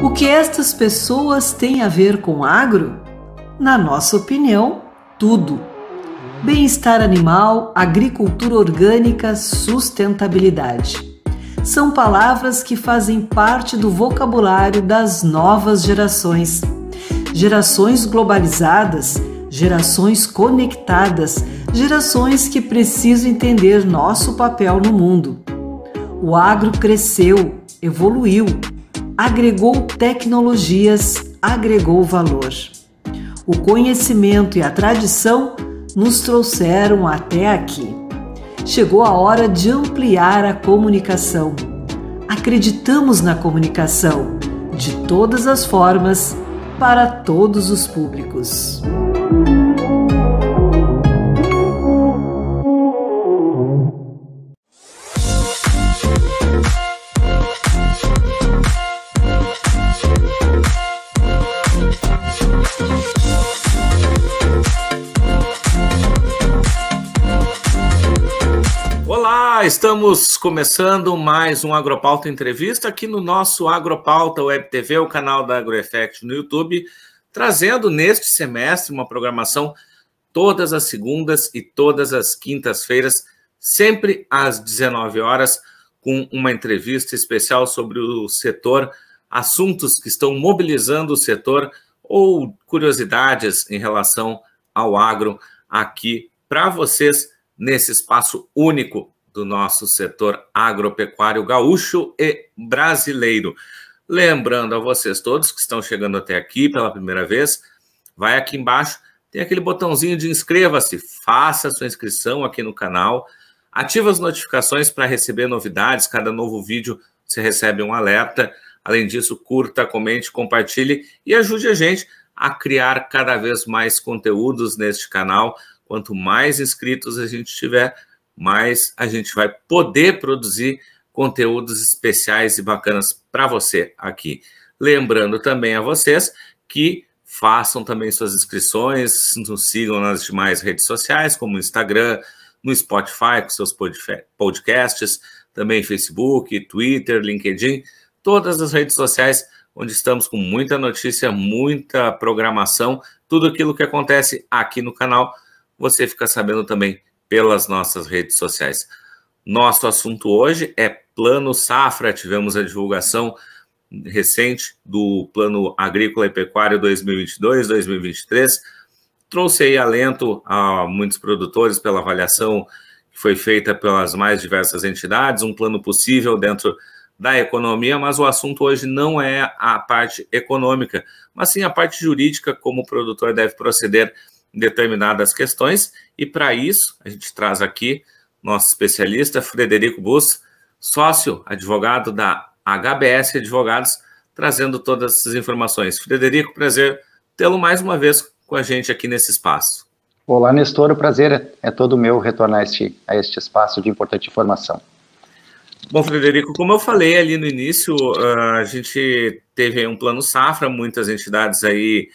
O que estas pessoas têm a ver com agro? Na nossa opinião, tudo. Bem-estar animal, agricultura orgânica, sustentabilidade. São palavras que fazem parte do vocabulário das novas gerações. Gerações globalizadas, gerações conectadas, gerações que precisam entender nosso papel no mundo. O agro cresceu, evoluiu, agregou tecnologias, agregou valor. O conhecimento e a tradição nos trouxeram até aqui. Chegou a hora de ampliar a comunicação. Acreditamos na comunicação, de todas as formas, para todos os públicos. Olá, estamos começando mais um Agropauta Entrevista aqui no nosso Agropauta Web TV, o canal da AgroEffect no YouTube, trazendo neste semestre uma programação todas as segundas e todas as quintas-feiras, sempre às 19 horas, com uma entrevista especial sobre o setor, assuntos que estão mobilizando o setor ou curiosidades em relação ao agro aqui para vocês nesse espaço único do nosso setor agropecuário gaúcho e brasileiro. Lembrando a vocês todos que estão chegando até aqui pela primeira vez, vai aqui embaixo, tem aquele botãozinho de inscreva-se, faça a sua inscrição aqui no canal, ativa as notificações para receber novidades, cada novo vídeo você recebe um alerta. Além disso, curta, comente, compartilhe e ajude a gente a criar cada vez mais conteúdos neste canal. Quanto mais inscritos a gente tiver, mais a gente vai poder produzir conteúdos especiais e bacanas para você aqui. Lembrando também a vocês que façam também suas inscrições, nos sigam nas demais redes sociais, como o Instagram, no Spotify, com seus podcasts, também Facebook, Twitter, LinkedIn, todas as redes sociais onde estamos com muita notícia, muita programação, tudo aquilo que acontece aqui no canal, você fica sabendo também pelas nossas redes sociais. Nosso assunto hoje é Plano Safra. Tivemos a divulgação recente do Plano Agrícola e Pecuário 2022-2023. Trouxe aí alento a muitos produtores pela avaliação que foi feita pelas mais diversas entidades, um plano possível dentro da economia, mas o assunto hoje não é a parte econômica, mas sim a parte jurídica, como o produtor deve proceder determinadas questões, e para isso a gente traz aqui nosso especialista Frederico Buss, sócio advogado da HBS Advogados, trazendo todas essas informações. Frederico, prazer tê-lo mais uma vez com a gente aqui nesse espaço. Olá, Nestor, o prazer é todo meu retornar a este espaço de importante informação. Bom, Frederico, como eu falei ali no início, a gente teve um plano safra, muitas entidades aí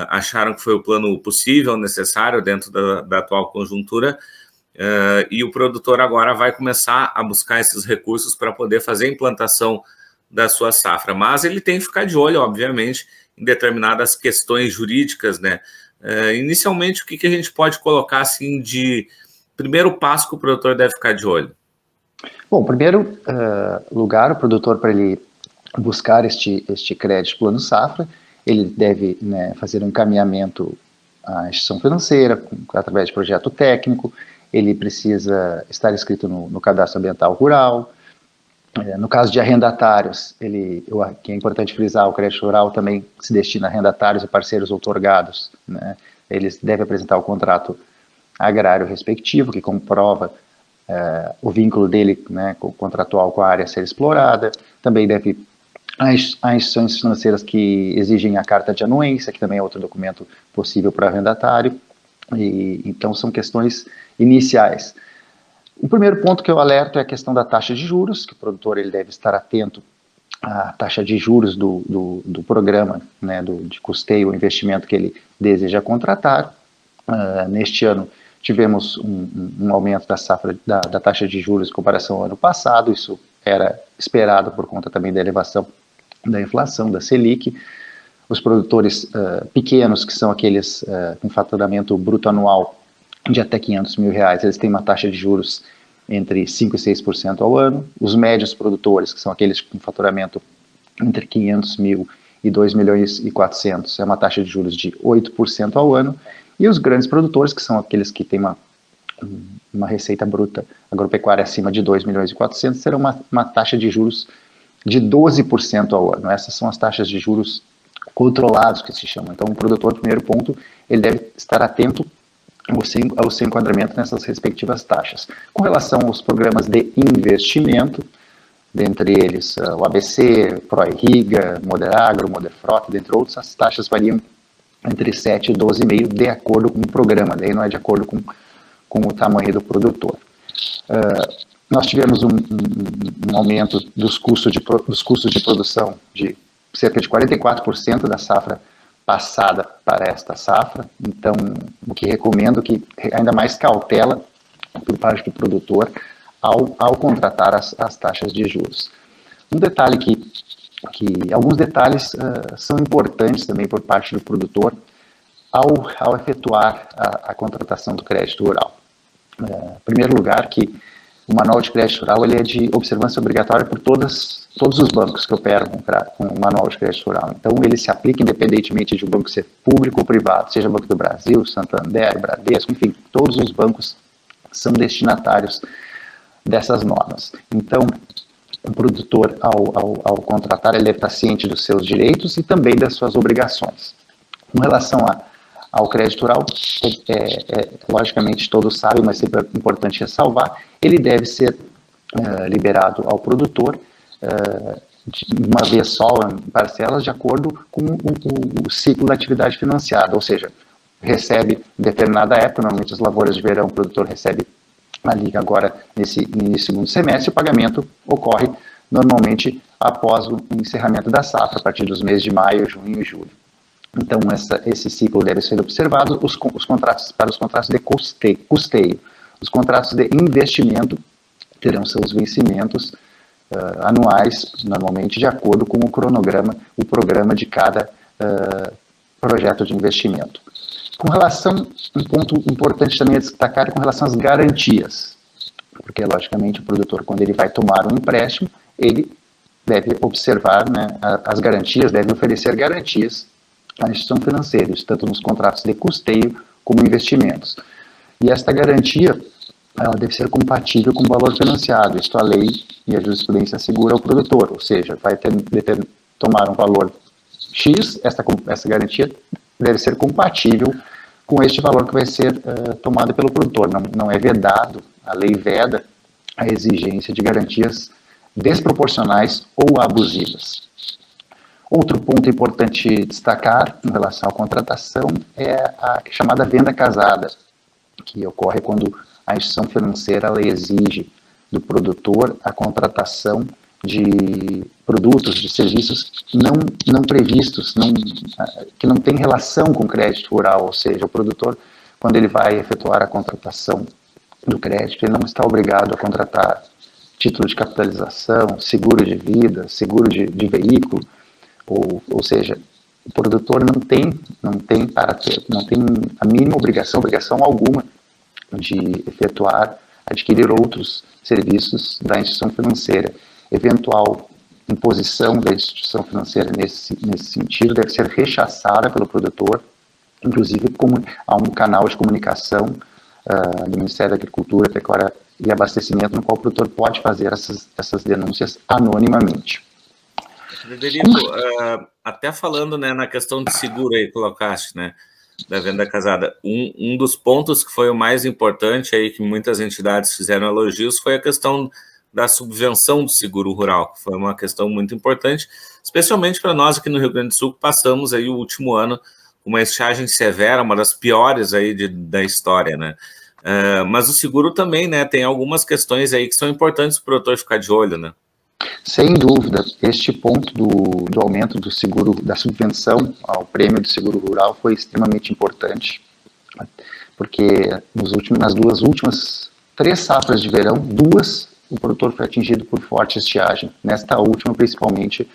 acharam que foi o plano possível, necessário dentro da atual conjuntura, e o produtor agora vai começar a buscar esses recursos para poder fazer a implantação da sua safra, mas ele tem que ficar de olho, obviamente, em determinadas questões jurídicas, né? Inicialmente, o que a gente pode colocar assim de primeiro passo que o produtor deve ficar de olho? Bom, em primeiro lugar, o produtor, para ele buscar este crédito plano safra, ele deve, né, fazer um encaminhamento à instituição financeira, através de projeto técnico, ele precisa estar inscrito no cadastro ambiental rural. No caso de arrendatários, que é importante frisar, o crédito rural também se destina a arrendatários e parceiros outorgados, né? Eles devem apresentar o contrato agrário respectivo, que comprova o vínculo dele, né, contratual com a área a ser explorada. Também deve Há instituições financeiras que exigem a carta de anuência, que também é outro documento possível para arrendatário, então são questões iniciais. O primeiro ponto que eu alerto é a questão da taxa de juros, que o produtor ele deve estar atento à taxa de juros do programa, né, de custeio ou investimento que ele deseja contratar. Neste ano tivemos um aumento da safra da taxa de juros em comparação ao ano passado, isso era esperado por conta também da elevação da inflação, da Selic. Os produtores pequenos, que são aqueles com faturamento bruto anual de até R$500 mil, eles têm uma taxa de juros entre 5% e 6% ao ano. Os médios produtores, que são aqueles com faturamento entre 500 mil e 2 milhões e 400, é uma taxa de juros de 8% ao ano. E os grandes produtores, que são aqueles que têm uma receita bruta agropecuária acima de 2 milhões e 400, serão uma taxa de juros de 12% ao ano. Essas são as taxas de juros controlados, que se chamam. Então, o produtor, primeiro ponto, ele deve estar atento ao seu enquadramento nessas respectivas taxas. Com relação aos programas de investimento, dentre eles o ABC, ProIrriga, Moderagro, Moderfrota, dentre outros, as taxas variam entre 7 e 12,5 de acordo com o programa, daí não é de acordo com o tamanho do produtor. Nós tivemos um aumento dos custos de produção de cerca de 44% da safra passada para esta safra, então o que recomendo que ainda mais cautela por parte do produtor ao contratar as taxas de juros. Um detalhe alguns detalhes são importantes também por parte do produtor ao efetuar a contratação do crédito rural. Em primeiro lugar, que o manual de crédito rural ele é de observância obrigatória por todos os bancos que operam com o manual de crédito rural. Então, ele se aplica independentemente de um banco ser público ou privado, seja Banco do Brasil, Santander, Bradesco, enfim, todos os bancos são destinatários dessas normas. Então, o produtor, ao contratar, ele deve estar ciente dos seus direitos e também das suas obrigações. Com relação ao crédito rural, logicamente todos sabem, mas sempre é importante ressalvar, ele deve ser liberado ao produtor de uma vez só, em parcelas, de acordo com o ciclo da atividade financiada, ou seja, recebe em determinada época, normalmente as lavouras de verão, o produtor recebe ali agora no segundo semestre, o pagamento ocorre normalmente após o encerramento da safra, a partir dos meses de maio, junho e julho. Então, esse ciclo deve ser observado. Para os contratos de custeio. Os contratos de investimento terão seus vencimentos anuais, normalmente de acordo com o programa de cada projeto de investimento. Um ponto importante também a destacar é com relação às garantias, porque, logicamente, o produtor, quando ele vai tomar um empréstimo, ele deve observar, né, as garantias, deve oferecer garantias à instituição financeira, tanto nos contratos de custeio como investimentos. E esta garantia, ela deve ser compatível com o valor financiado. Isto a lei e a jurisprudência assegura ao produtor, ou seja, vai tomar um valor X, essa garantia deve ser compatível com este valor que vai ser tomado pelo produtor. Não é vedado, a lei veda a exigência de garantias desproporcionais ou abusivas. Outro ponto importante destacar em relação à contratação é a chamada venda casada, que ocorre quando a instituição financeira ela exige do produtor a contratação de produtos, de serviços não previstos, que não tem relação com crédito rural, ou seja, o produtor, quando ele vai efetuar a contratação do crédito, ele não está obrigado a contratar título de capitalização, seguro de vida, seguro de veículo, ou seja, o produtor não tem a mínima obrigação alguma de adquirir outros serviços da instituição financeira. Eventual imposição da instituição financeira nesse sentido deve ser rechaçada pelo produtor, inclusive há um canal de comunicação do Ministério da Agricultura, Pecuária e Abastecimento, no qual o produtor pode fazer essas denúncias anonimamente. Frederico, até falando, né, na questão de seguro aí, colocaste, né, da venda casada, um dos pontos que foi o mais importante aí, que muitas entidades fizeram elogios, foi a questão da subvenção do seguro rural, que foi uma questão muito importante, especialmente para nós aqui no Rio Grande do Sul, que passamos aí o último ano com uma estiagem severa, uma das piores aí da história, né? Mas o seguro também, né, tem algumas questões aí que são importantes para o produtor ficar de olho, né? Sem dúvida, este ponto do aumento do seguro, da subvenção ao prêmio do seguro rural foi extremamente importante, porque nas duas últimas 3 safras de verão, 2 o produtor foi atingido por forte estiagem. Nesta última, principalmente,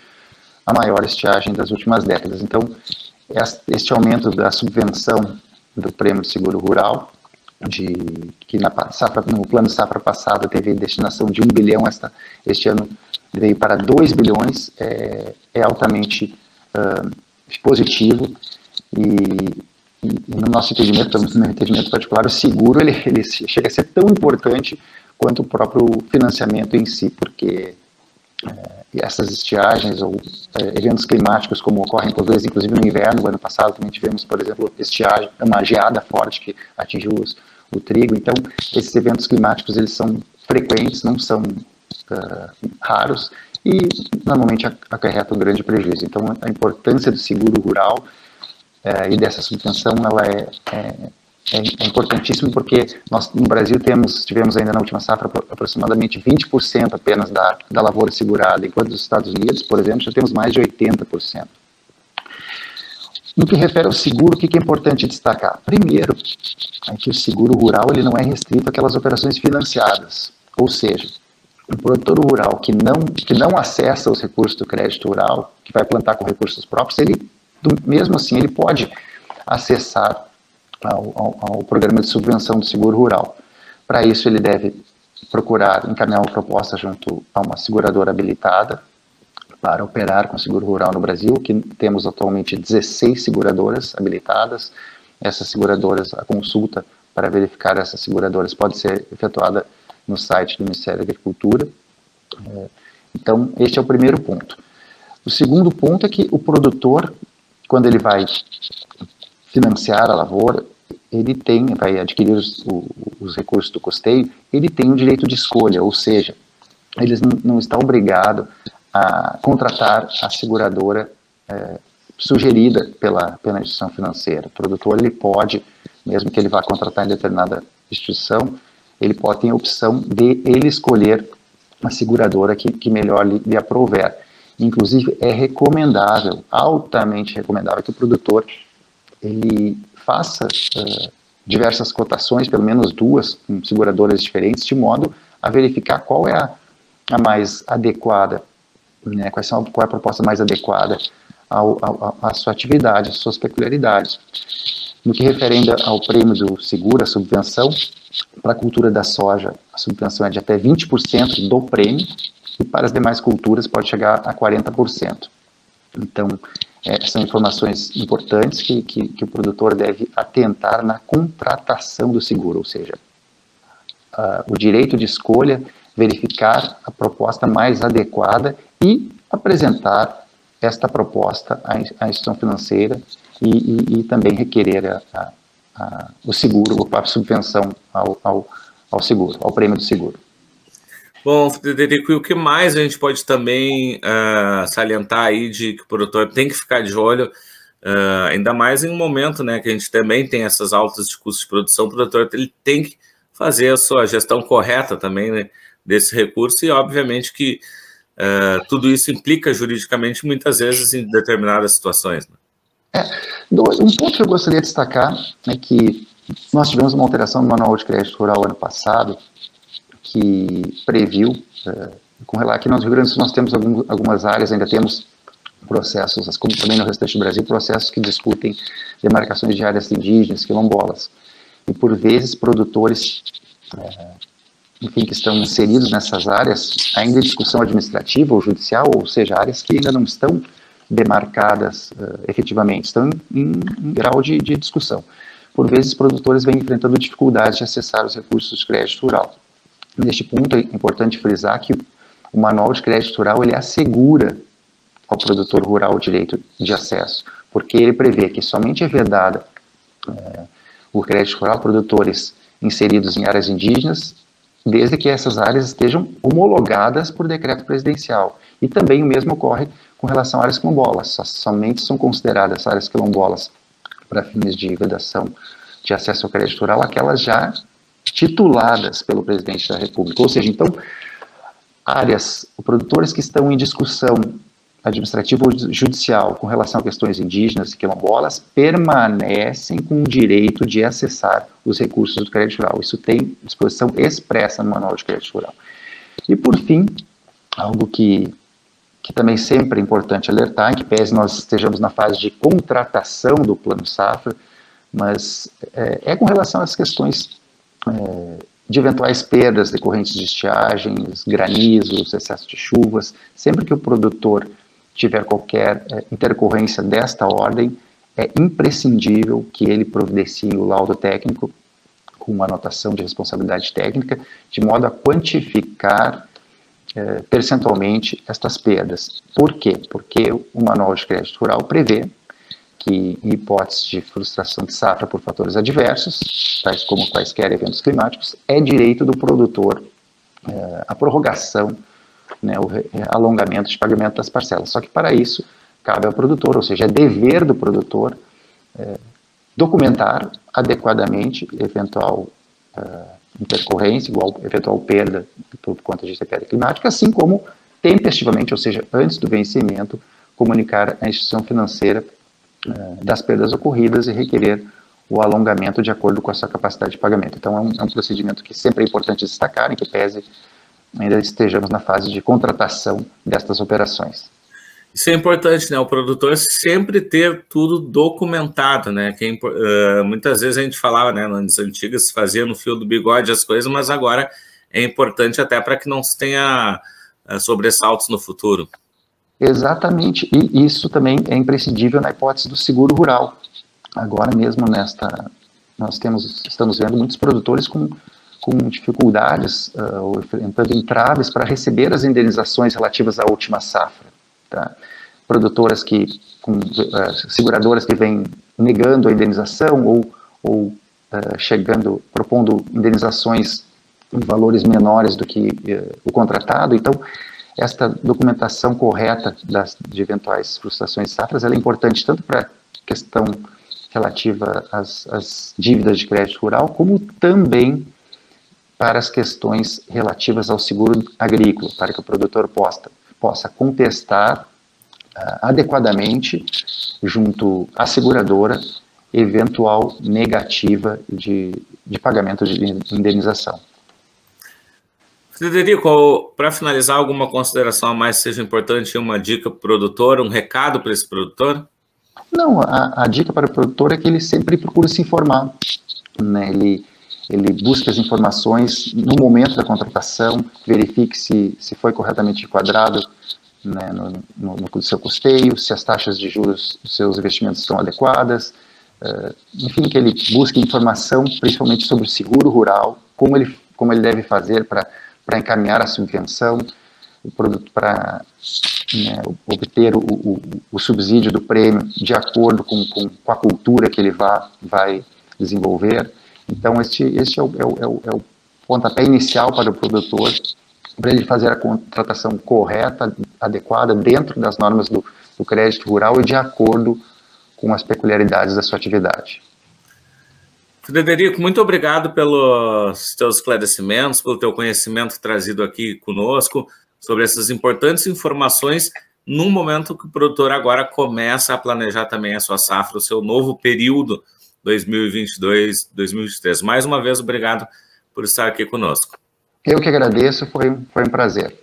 a maior estiagem das últimas décadas. Então, este aumento da subvenção do prêmio de seguro rural, que no plano safra passado teve destinação de 1 bilhão, este ano veio para 2 bilhões, é altamente positivo, e no nosso entendimento, no meu entendimento particular, o seguro ele chega a ser tão importante quanto o próprio financiamento em si, porque essas estiagens ou eventos climáticos como ocorrem por vezes, inclusive no inverno, no ano passado também tivemos, por exemplo, estiagem, uma geada forte que atingiu o trigo. Então, esses eventos climáticos eles são frequentes, não são raros e normalmente acarretam um grande prejuízo. Então, a importância do seguro rural e dessa subvenção ela é importantíssimo, porque nós no Brasil tivemos ainda na última safra aproximadamente 20% apenas da lavoura segurada, enquanto nos Estados Unidos, por exemplo, já temos mais de 80%. No que refere ao seguro, o que é importante destacar? Primeiro, é que o seguro rural ele não é restrito àquelas operações financiadas, ou seja, o produtor rural que não acessa os recursos do crédito rural, que vai plantar com recursos próprios, mesmo assim ele pode acessar ao programa de subvenção do seguro rural. Para isso ele deve procurar encaminhar uma proposta junto a uma seguradora habilitada para operar com seguro rural no Brasil, que temos atualmente 16 seguradoras habilitadas. Essas seguradoras, a consulta para verificar essas seguradoras pode ser efetuada no site do Ministério da Agricultura. Então, este é o primeiro ponto. O segundo ponto é que o produtor, quando ele vai financiar a lavoura, ele vai adquirir os recursos do custeio, ele tem o direito de escolha, ou seja, ele não está obrigado a contratar a seguradora sugerida pela instituição financeira. O produtor ele pode, mesmo que ele vá contratar em determinada instituição, ele pode ter a opção de ele escolher a seguradora que melhor lhe aprouver. Inclusive, é recomendável, altamente recomendável, que o produtor ele faça diversas cotações, pelo menos 2, com seguradoras diferentes, de modo a verificar qual é a mais adequada, né, qual é a proposta mais adequada à sua atividade, às suas peculiaridades. No que refere ainda ao prêmio do seguro, a subvenção, para a cultura da soja, a subvenção é de até 20% do prêmio, e para as demais culturas pode chegar a 40%. Então, são informações importantes que o produtor deve atentar na contratação do seguro, ou seja, o direito de escolha, verificar a proposta mais adequada e apresentar esta proposta à instituição financeira e também requerer o seguro, a subvenção ao seguro, ao prêmio do seguro. Bom, Frederico, e o que mais a gente pode também salientar aí de que o produtor tem que ficar de olho, ainda mais em um momento, né, que a gente também tem essas altas de custos de produção, o produtor ele tem que fazer a sua gestão correta também, né, desse recurso, e obviamente que tudo isso implica juridicamente muitas vezes em determinadas situações. Né? Um ponto que eu gostaria de destacar é que nós tivemos uma alteração no Manual de Crédito Rural ano passado, que previu, aqui no Rio Grande do Sul nós temos algumas áreas, ainda temos processos, como também no restante do Brasil, processos que discutem demarcações de áreas indígenas, quilombolas. E por vezes produtores, enfim, que estão inseridos nessas áreas, ainda em discussão administrativa ou judicial, ou seja, áreas que ainda não estão demarcadas efetivamente, estão em grau de discussão. Por vezes produtores vêm enfrentando dificuldades de acessar os recursos de crédito rural. Neste ponto é importante frisar que o Manual de Crédito Rural ele assegura ao produtor rural o direito de acesso, porque ele prevê que somente é vedada o crédito rural a produtores inseridos em áreas indígenas, desde que essas áreas estejam homologadas por decreto presidencial. E também o mesmo ocorre com relação a áreas quilombolas. Somente são consideradas áreas quilombolas para fins de vedação de acesso ao crédito rural aquelas já tituladas pelo presidente da República. Ou seja, então, produtores que estão em discussão administrativa ou judicial com relação a questões indígenas e quilombolas permanecem com o direito de acessar os recursos do crédito rural. Isso tem disposição expressa no Manual de Crédito Rural. E, por fim, algo que que também sempre é importante alertar, em que pese nós estejamos na fase de contratação do Plano Safra, mas é com relação às questões de eventuais perdas decorrentes de estiagens, granizos, excesso de chuvas. Sempre que o produtor tiver qualquer intercorrência desta ordem, é imprescindível que ele providencie o laudo técnico com uma anotação de responsabilidade técnica, de modo a quantificar percentualmente estas perdas. Por quê? Porque o Manual de Crédito Rural prevê que, em hipótese de frustração de safra por fatores adversos, tais como quaisquer eventos climáticos, é direito do produtor a prorrogação, né, o alongamento de pagamento das parcelas. Só que para isso cabe ao produtor, ou seja, é dever do produtor documentar adequadamente eventual intercorrência, igual eventual perda por conta de intempérie climática, assim como tempestivamente, ou seja, antes do vencimento, comunicar à instituição financeira das perdas ocorridas e requerer o alongamento de acordo com a sua capacidade de pagamento. Então, é um procedimento que sempre é importante destacar, em que pese ainda estejamos na fase de contratação destas operações. Isso é importante, né? O produtor sempre ter tudo documentado, né? Muitas vezes a gente falava, né, nas antigas, fazia no fio do bigode as coisas, mas agora é importante até para que não se tenha sobressaltos no futuro. Exatamente, e isso também é imprescindível na hipótese do seguro rural. Agora mesmo nós estamos vendo muitos produtores com dificuldades, ou enfrentando entraves para receber as indenizações relativas à última safra. Tá? Produtoras seguradoras que vêm negando a indenização ou propondo indenizações em valores menores do que o contratado. Então, esta documentação correta de eventuais frustrações de safras ela é importante tanto para a questão relativa às dívidas de crédito rural, como também para as questões relativas ao seguro agrícola, para que o produtor possa contestar adequadamente, junto à seguradora, eventual negativa de pagamento de indenização. Frederico, para finalizar, alguma consideração a mais seja importante, uma dica para o produtor, um recado para esse produtor? Não, a dica para o produtor é que ele sempre procure se informar, né? Ele busca as informações no momento da contratação, verifique se foi corretamente enquadrado, né, no seu custeio, se as taxas de juros dos seus investimentos estão adequadas, enfim, que ele busque informação principalmente sobre o seguro rural, como ele deve fazer para encaminhar a subvenção, o produto para obter o subsídio do prêmio de acordo com a cultura que ele vai desenvolver. Então, este é o pontapé inicial para o produtor, para ele fazer a contratação correta, adequada, dentro das normas do crédito rural e de acordo com as peculiaridades da sua atividade. Frederico, muito obrigado pelos teus esclarecimentos, pelo teu conhecimento trazido aqui conosco sobre essas importantes informações num momento que o produtor agora começa a planejar também a sua safra, o seu novo período 2022-2023. Mais uma vez, obrigado por estar aqui conosco. Eu que agradeço, foi um prazer.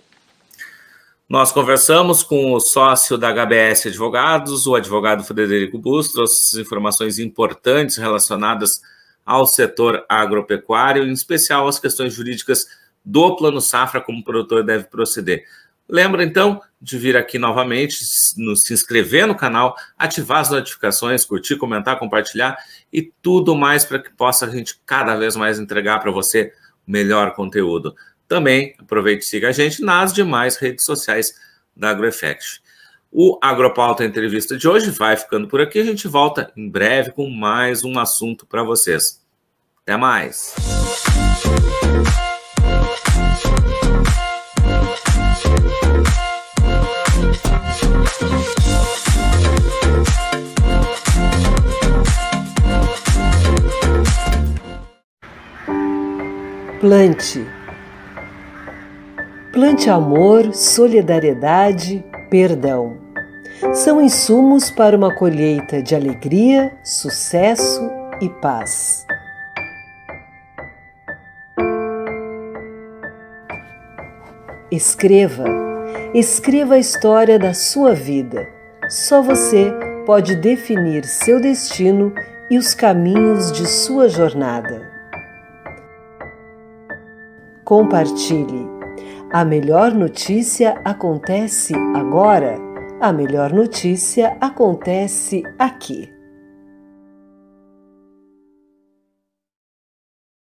Nós conversamos com o sócio da HBS Advogados, o advogado Frederico Busto, trouxe informações importantes relacionadas ao setor agropecuário, em especial as questões jurídicas do Plano Safra, como o produtor deve proceder. Lembra, então, de vir aqui novamente, se inscrever no canal, ativar as notificações, curtir, comentar, compartilhar e tudo mais para que possa a gente cada vez mais entregar para você o melhor conteúdo. Também aproveite e siga a gente nas demais redes sociais da AgroEffect. O Agropauta Entrevista de hoje vai ficando por aqui. A gente volta em breve com mais um assunto para vocês. Até mais! Plante. Plante amor, solidariedade, perdão. São insumos para uma colheita de alegria, sucesso e paz. Escreva. Escreva a história da sua vida. Só você pode definir seu destino e os caminhos de sua jornada. Compartilhe. A melhor notícia acontece agora. A melhor notícia acontece aqui.